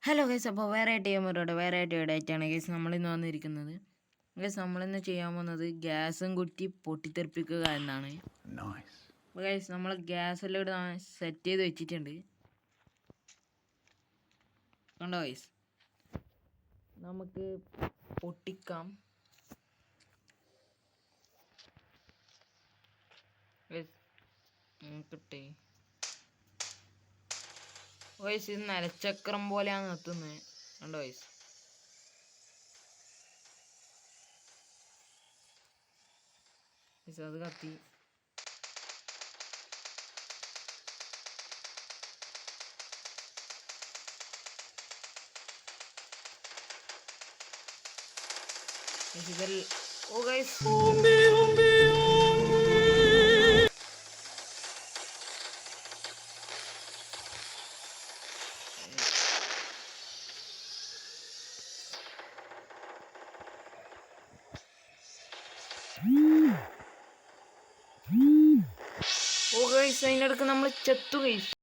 Hello guys, അപ്പോൾ വേറെ ആയിട്ടാണ് ഗൈസ് നമ്മളിന്ന് വന്നിരിക്കുന്നത്. ഗൈസ് നമ്മളിന്ന് ചെയ്യാൻ പോകുന്നത് ഗ്യാസും കുറ്റി പൊട്ടിത്തെറിപ്പിക്കുക എന്നാണ്. അപ്പോൾ ഗൈസ് നമ്മൾ ഗ്യാസെല്ലാം ഇവിടെ സെറ്റ് ചെയ്ത് വെച്ചിട്ടുണ്ട്. കണ്ടോ ഗൈസ്, നമുക്ക് പൊട്ടിക്കാം. നോക്കട്ടെ വയസ്സ്, ഇത് നിലച്ചക്രം പോലെയാണ് എത്തുന്നത്. കണ്ടോ വയസ്സ്, അത് കത്തി. ഓ ഗൈസ്, അതിൻ്റെ അടുക്ക് നമ്മൾ ചെത്തു ഗൈസ്.